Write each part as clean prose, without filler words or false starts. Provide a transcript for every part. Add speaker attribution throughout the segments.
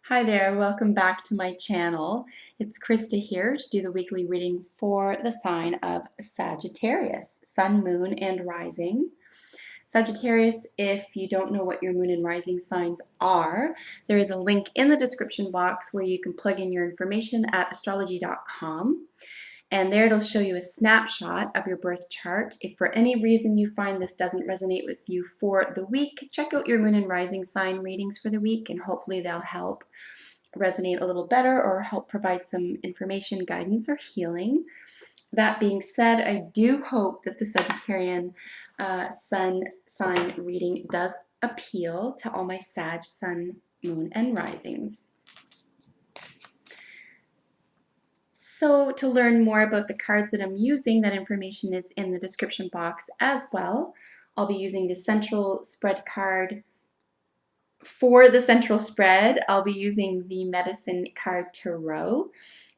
Speaker 1: Hi there, welcome back to my channel. It's Krista here to do the weekly reading for the sign of Sagittarius, Sun, Moon, and Rising. Sagittarius, if you don't know what your moon and rising signs are, there is a link in the description box where you can plug in your information at astrology.com. And there it'll show you a snapshot of your birth chart. If for any reason you find this doesn't resonate with you for the week, check out your moon and rising sign readings for the week and hopefully they'll help resonate a little better or help provide some information, guidance, or healing. That being said, I do hope that the Sagittarian sun sign reading does appeal to all my Sag, Sun, Moon, and Risings. So to learn more about the cards that I'm using, that information is in the description box as well. I'll be using the central spread card. For the central spread, I'll be using the Medicine card Tarot.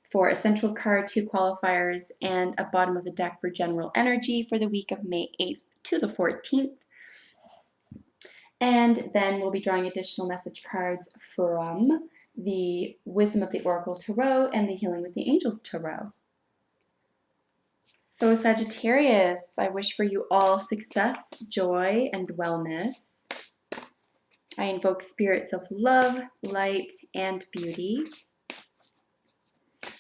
Speaker 1: For a central card, 2 qualifiers, and a bottom of the deck for general energy for the week of May 8th to the 14th. And then we'll be drawing additional message cards from the Wisdom of the Oracle Tarot and the Healing with the Angels Tarot. So Sagittarius, I wish for you all success, joy, and wellness. I invoke spirits of love, light, and beauty.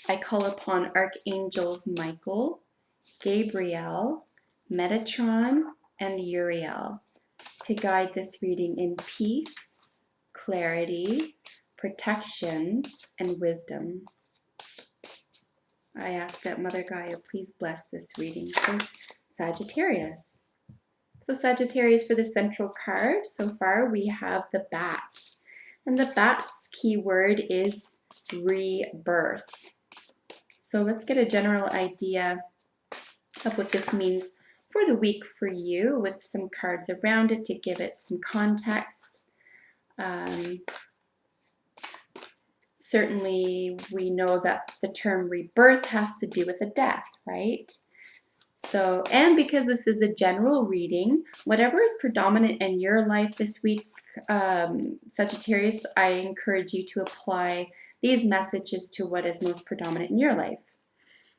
Speaker 1: I call upon Archangels Michael, Gabriel, Metatron, and Uriel to guide this reading in peace, clarity, protection, and wisdom. I ask that Mother Gaia please bless this reading for Sagittarius. So Sagittarius, for the central card, so far we have the bat. And the bat's keyword is rebirth. So let's get a general idea of what this means for the week for you with some cards around it to give it some context. Certainly we know that the term rebirth has to do with a death, right? So, and because this is a general reading, whatever is predominant in your life this week, Sagittarius, I encourage you to apply these messages to what is most predominant in your life.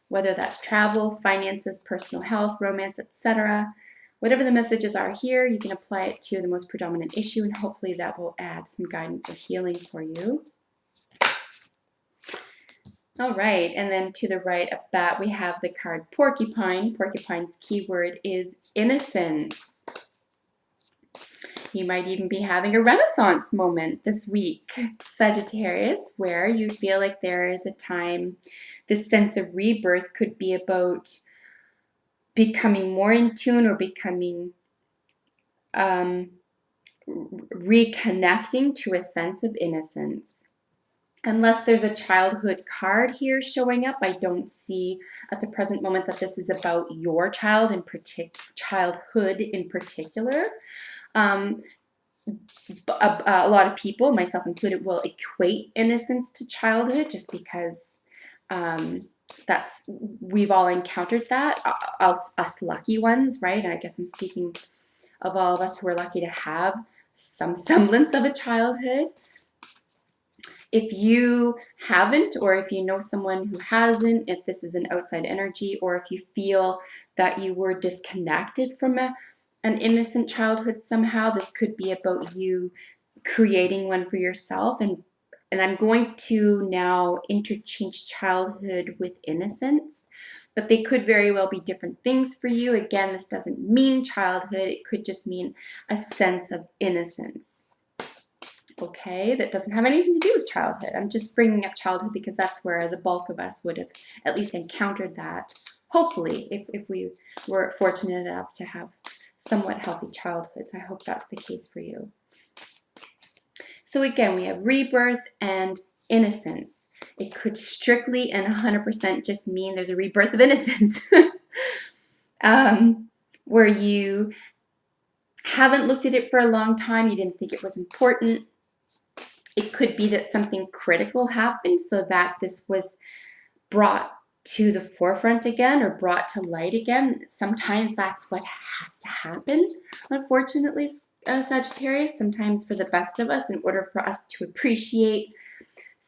Speaker 1: Whether that's travel, finances, personal health, romance, etc. Whatever the messages are here, you can apply it to the most predominant issue, and hopefully that will add some guidance or healing for you. All right, and then to the right of that, we have the card Porcupine. Porcupine's keyword is innocence. You might even be having a renaissance moment this week, Sagittarius, where you feel like there is a time, this sense of rebirth could be about becoming more in tune or becoming, reconnecting to a sense of innocence. Unless there's a childhood card here showing up, I don't see at the present moment that this is about your child in childhood in particular. A lot of people, myself included, will equate innocence to childhood just because we've all encountered that, us lucky ones, right? I guess I'm speaking of all of us who are lucky to have some semblance of a childhood. If you haven't, or if you know someone who hasn't, if this is an outside energy, or if you feel that you were disconnected from an innocent childhood somehow, this could be about you creating one for yourself. And I'm going to now interchange childhood with innocence, but they could very well be different things for you. Again, this doesn't mean childhood. It could just mean a sense of innocence. Okay, that doesn't have anything to do with childhood. I'm just bringing up childhood because that's where the bulk of us would have at least encountered that. Hopefully, if we were fortunate enough to have somewhat healthy childhoods. I hope that's the case for you. So again, we have rebirth and innocence. It could strictly and 100% just mean there's a rebirth of innocence. Where you haven't looked at it for a long time, you didn't think it was important. It could be that something critical happened so that this was brought to the forefront again or brought to light again. Sometimes that's what has to happen, unfortunately, Sagittarius. Sometimes for the best of us, in order for us to appreciate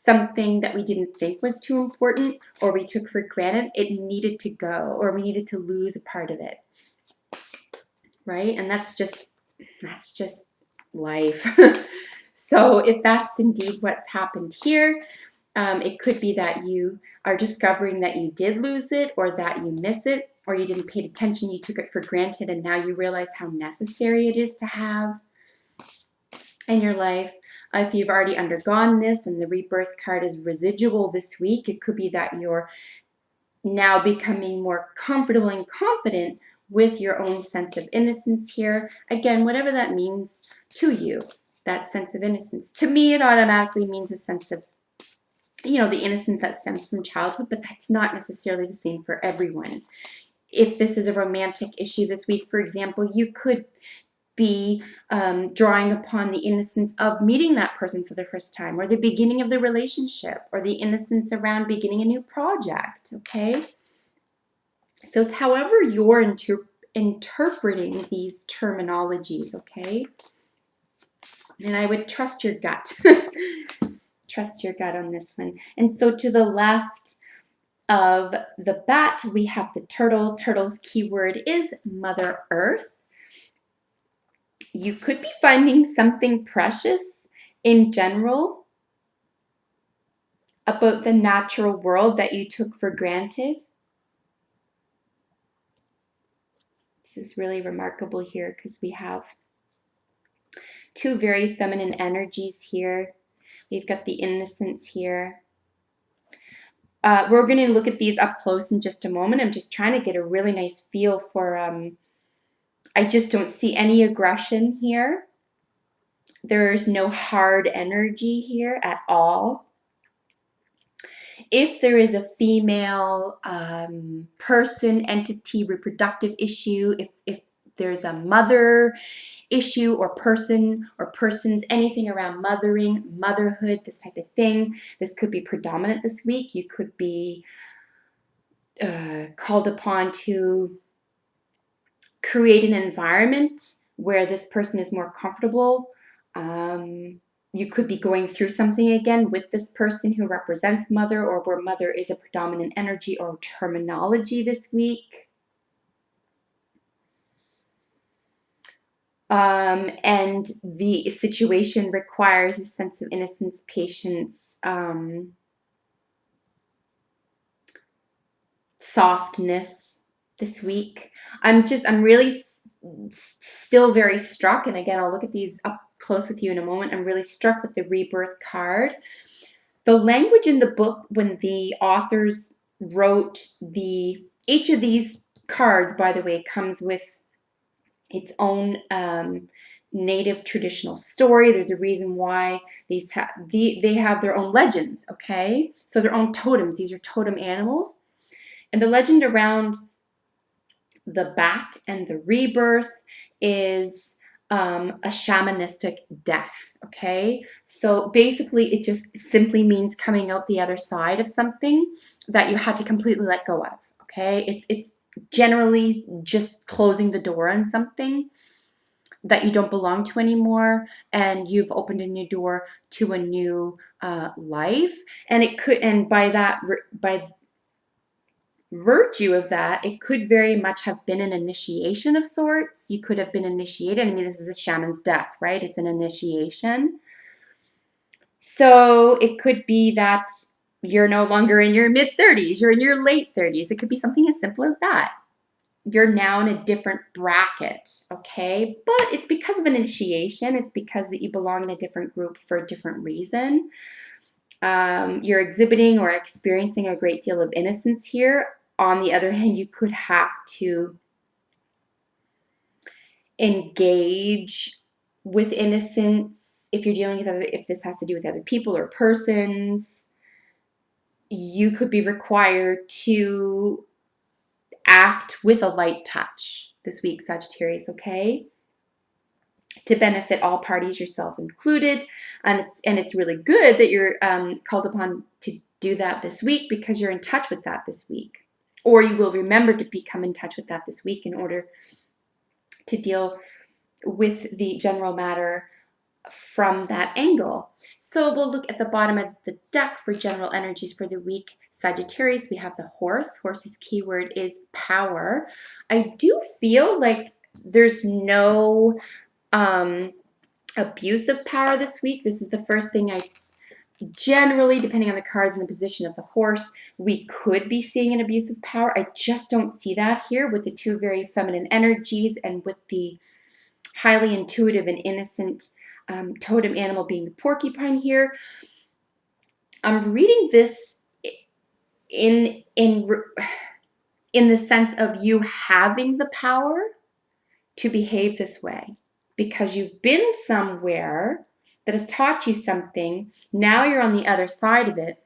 Speaker 1: something that we didn't think was too important or we took for granted, it needed to go, or we needed to lose a part of it, right? And that's just life. So if that's indeed what's happened here, it could be that you are discovering that you did lose it, or that you miss it, or you didn't pay attention, you took it for granted, and now you realize how necessary it is to have in your life. If you've already undergone this and the rebirth card is residual this week, it could be that you're now becoming more comfortable and confident with your own sense of innocence here. Again, whatever that means to you, that sense of innocence. To me, it automatically means a sense of, the innocence that stems from childhood, but that's not necessarily the same for everyone. If this is a romantic issue this week, for example, you could be drawing upon the innocence of meeting that person for the first time, or the beginning of the relationship, or the innocence around beginning a new project, okay? So it's however you're interpreting these terminologies, okay? And I would trust your gut. Trust your gut on this one. And so to the left of the bat, we have the turtle. Turtle's keyword is Mother Earth. You could be finding something precious in general about the natural world that you took for granted. This is really remarkable here because we have two very feminine energies here. We've got the innocence here. We're going to look at these up close in just a moment. I'm just trying to get a really nice feel for, I just don't see any aggression here. There's no hard energy here at all. If there is a female person, entity, reproductive issue, if there's a mother issue or person or persons, anything around mothering, motherhood, this type of thing, this could be predominant this week. You could be called upon to create an environment where this person is more comfortable. You could be going through something again with this person who represents mother, or where mother is a predominant energy or terminology this week. And the situation requires a sense of innocence, patience, softness this week. I'm really still very struck, and again, I'll look at these up close with you in a moment. I'm really struck with the rebirth card. The language in the book, when the authors wrote each of these cards, by the way, comes with its own native traditional story. There's a reason why they have their own legends, okay? So their own totems. These are totem animals. And the legend around the bat and the rebirth is a shamanistic death, okay? So basically it just simply means coming out the other side of something that you had to completely let go of, okay? It's generally just closing the door on something that you don't belong to anymore, and you've opened a new door to a new life. And it could, and by virtue of that, it could very much have been an initiation of sorts. You could have been initiated. I mean, this is a shaman's death, right? It's an initiation. So it could be that you're no longer in your mid-30s, you're in your late 30s. It could be something as simple as that. You're now in a different bracket, okay? But it's because of an initiation. It's because that you belong in a different group for a different reason. You're exhibiting or experiencing a great deal of innocence here. On the other hand, you could have to engage with innocence if you're dealing with if this has to do with other people or persons. You could be required to act with a light touch this week, Sagittarius, okay? To benefit all parties, yourself included. And it's really good that you're called upon to do that this week, because you're in touch with that this week. Or you will remember to become in touch with that this week in order to deal with the general matter from that angle. So we'll look at the bottom of the deck for general energies for the week. Sagittarius, we have the horse. Horse's keyword is power. I do feel like there's no abuse of power this week. This is the first thing I generally, depending on the cards and the position of the horse, we could be seeing an abuse of power. I just don't see that here with the two very feminine energies and with the highly intuitive and innocent totem animal being the porcupine here. I'm reading this in the sense of you having the power to behave this way because you've been somewhere that has taught you something. Now you're on the other side of it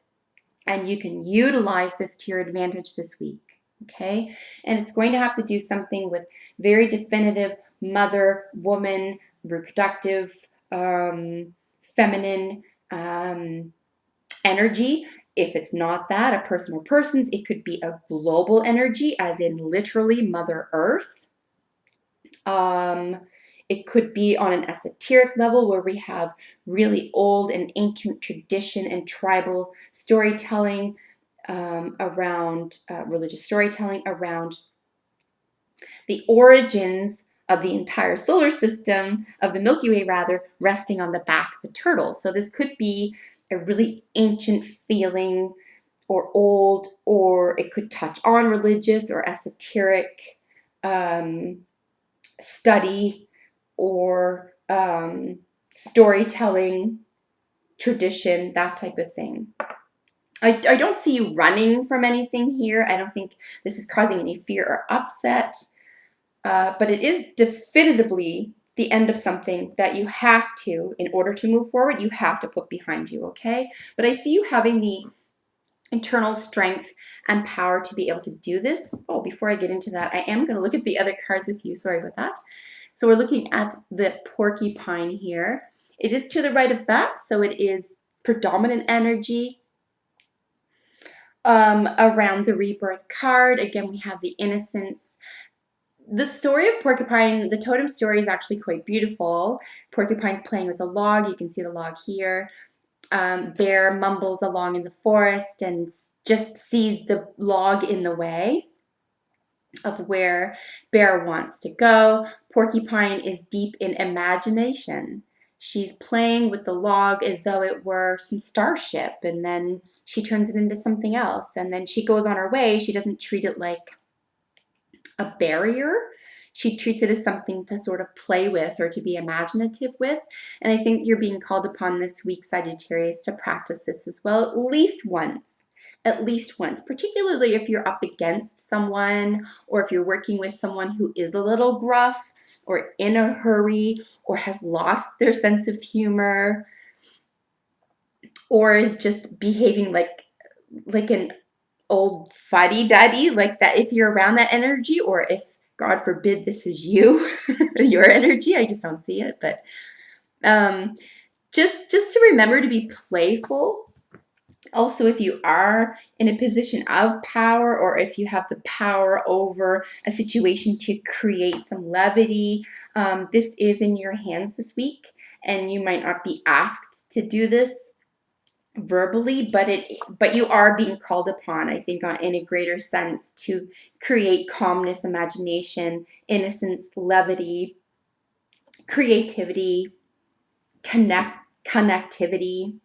Speaker 1: and you can utilize this to your advantage this week. Okay? And it's going to have to do something with very definitive mother, woman, reproductive, feminine energy. If it's not that, a person or persons, it could be a global energy, as in literally Mother Earth. It could be on an esoteric level where we have really old and ancient tradition and tribal storytelling around religious storytelling around the origins of the entire solar system, of the Milky Way rather, resting on the back of a turtle. So this could be a really ancient feeling or old, or it could touch on religious or esoteric study or storytelling, tradition, that type of thing. I don't see you running from anything here. I don't think this is causing any fear or upset. But it is definitively the end of something that you have to, in order to move forward, you have to put behind you, okay? But I see you having the internal strength and power to be able to do this. Oh, before I get into that, I am going to look at the other cards with you. Sorry about that. So we're looking at the porcupine here. It is to the right of that, so it is predominant energy. Around the rebirth card, again, we have the innocence. The story of Porcupine, the totem story, is actually quite beautiful. Porcupine's playing with a log. You can see the log here. Bear mumbles along in the forest and just sees the log in the way of where Bear wants to go. Porcupine is deep in imagination. She's playing with the log as though it were some starship, and then she turns it into something else, and then she goes on her way. She doesn't treat it like a barrier. She treats it as something to sort of play with or to be imaginative with. And I think you're being called upon this week, Sagittarius, to practice this as well, at least once. At least once, particularly if you're up against someone or if you're working with someone who is a little gruff or in a hurry or has lost their sense of humor or is just behaving like an old fuddy-duddy, like that. If you're around that energy, or if, God forbid, this is you, your energy, I just don't see it. But just to remember to be playful. Also, if you are in a position of power, or if you have the power over a situation to create some levity, this is in your hands this week, and you might not be asked to do this verbally, but you are being called upon, I think, in a greater sense, to create calmness, imagination, innocence, levity, creativity, connectivity.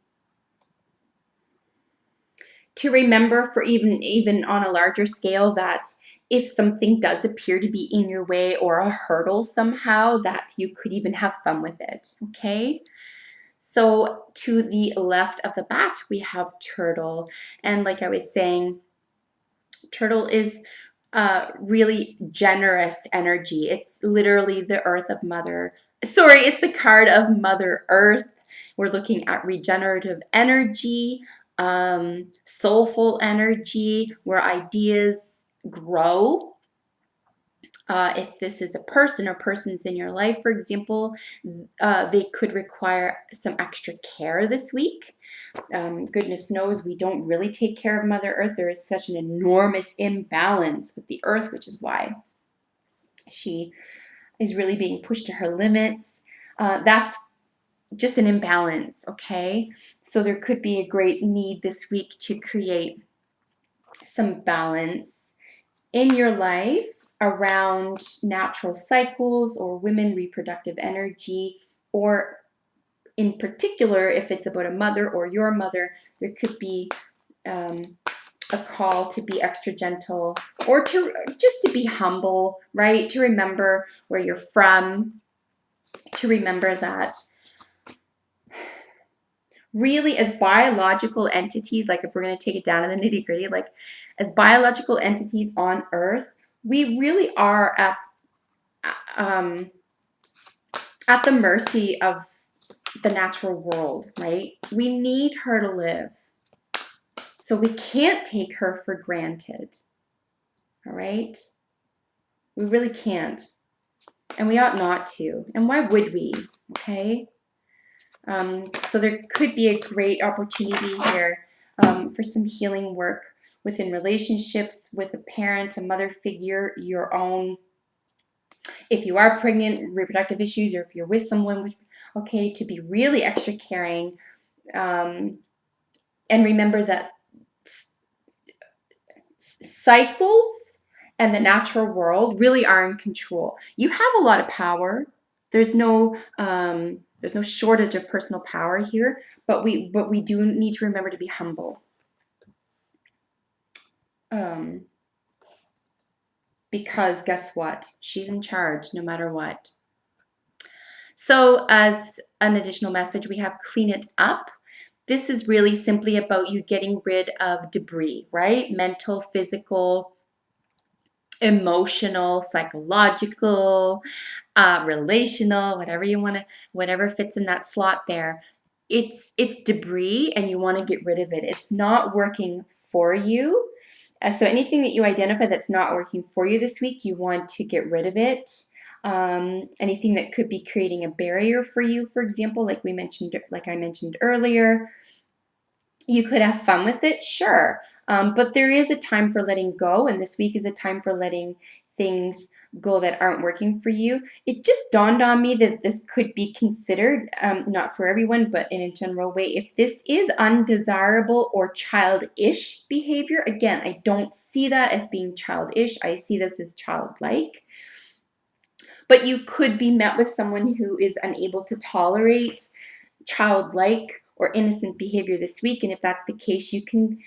Speaker 1: To remember, for even on a larger scale, that if something does appear to be in your way or a hurdle somehow, that you could even have fun with it, okay? So to the left of the bat, we have Turtle. And like I was saying, Turtle is really generous energy. It's literally the earth of Mother. Sorry, it's the card of Mother Earth. We're looking at regenerative energy, soulful energy, where ideas grow. If this is a person or persons in your life, for example, they could require some extra care this week. Goodness knows we don't really take care of Mother Earth. There is such an enormous imbalance with the Earth, which is why she is really being pushed to her limits. That's just an imbalance, okay? So there could be a great need this week to create some balance in your life around natural cycles or women reproductive energy, or in particular, if it's about a mother or your mother, there could be a call to be extra gentle, or to just to be humble, right? To remember where you're from, to remember that really, as biological entities, like if we're going to take it down in the nitty gritty, like as biological entities on Earth, we really are um, at the mercy of the natural world, right? We need her to live. So we can't take her for granted. All right? We really can't. And we ought not to. And why would we? Okay? So there could be a great opportunity here for some healing work within relationships with a parent, a mother figure, your own. If you are pregnant, reproductive issues, or if you're with someone with, okay, to be really extra caring. And remember that cycles and the natural world really are in control. You have a lot of power. There's no shortage of personal power here, but we do need to remember to be humble. Because guess what? She's in charge no matter what. So as an additional message, we have clean it up. This is really simply about you getting rid of debris, right? Mental, physical, emotional, psychological, relational, whatever you want to, whatever fits in that slot there. It's debris, and you want to get rid of it. It's not working for you. So anything that you identify that's not working for you this week, you want to get rid of it. Anything that could be creating a barrier for you, for example, like I mentioned earlier, you could have fun with it, sure. But there is a time for letting go, and this week is a time for letting things go that aren't working for you. It just dawned on me that this could be considered, not for everyone, but in a general way, if this is undesirable or childish behavior. Again, I don't see that as being childish. I see this as childlike. But you could be met with someone who is unable to tolerate childlike or innocent behavior this week, and if that's the case, you can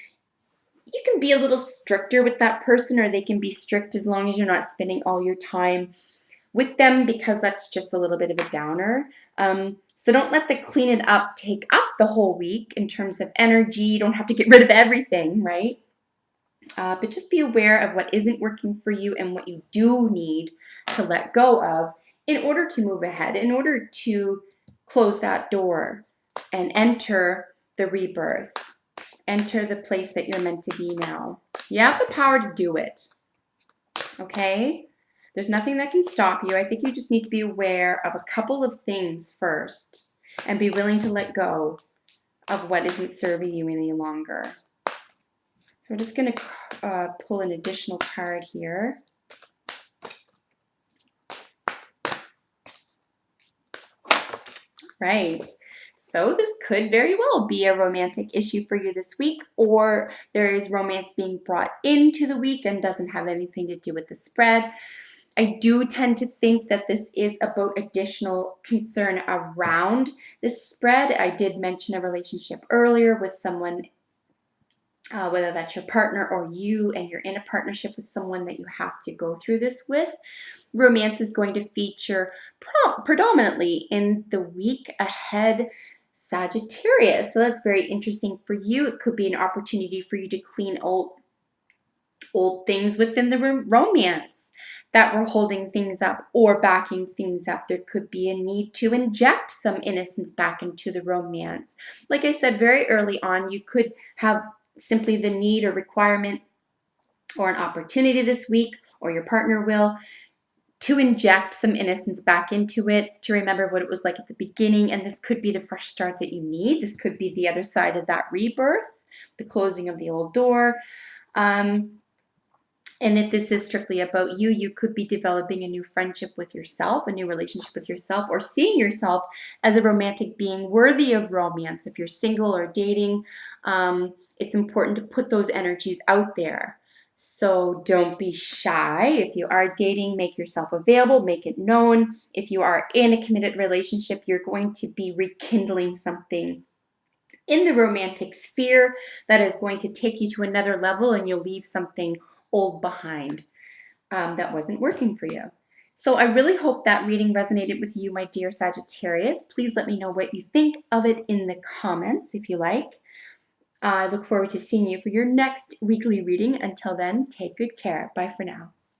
Speaker 1: be a little stricter with that person, or they can be strict as long as you're not spending all your time with them, because that's just a little bit of a downer. So don't let the clean it up take up the whole week in terms of energy. You don't have to get rid of everything, right? But just be aware of what isn't working for you and what you do need to let go of in order to move ahead, in order to close that door and enter the rebirth. Enter the place that you're meant to be now. You have the power to do it. Okay? There's nothing that can stop you. I think you just need to be aware of a couple of things first and be willing to let go of what isn't serving you any longer. So we're just going to pull an additional card here. Right. So this could very well be a romantic issue for you this week, or there is romance being brought into the week and doesn't have anything to do with the spread. I do tend to think that this is about additional concern around this spread. I did mention a relationship earlier with someone, whether that's your partner or you, and you're in a partnership with someone that you have to go through this with. Romance is going to feature predominantly in the week ahead, Sagittarius. So that's very interesting for you. It could be an opportunity for you to clean old things within the romance that were holding things up or backing things up. There could be a need to inject some innocence back into the romance. Like I said very early on, you could have simply the need or requirement or an opportunity this week, or your partner will, to inject some innocence back into it, to remember what it was like at the beginning. And this could be the fresh start that you need. This could be the other side of that rebirth, the closing of the old door. And if this is strictly about you, you could be developing a new friendship with yourself, a new relationship with yourself, or seeing yourself as a romantic being worthy of romance. If you're single or dating, it's important to put those energies out there. So don't be shy. If you are dating, make yourself available, make it known. If you are in a committed relationship, you're going to be rekindling something in the romantic sphere that is going to take you to another level, and you'll leave something old behind that wasn't working for you. So I really hope that reading resonated with you, my dear Sagittarius. Please let me know what you think of it in the comments if you like. I look forward to seeing you for your next weekly reading. Until then, take good care. Bye for now.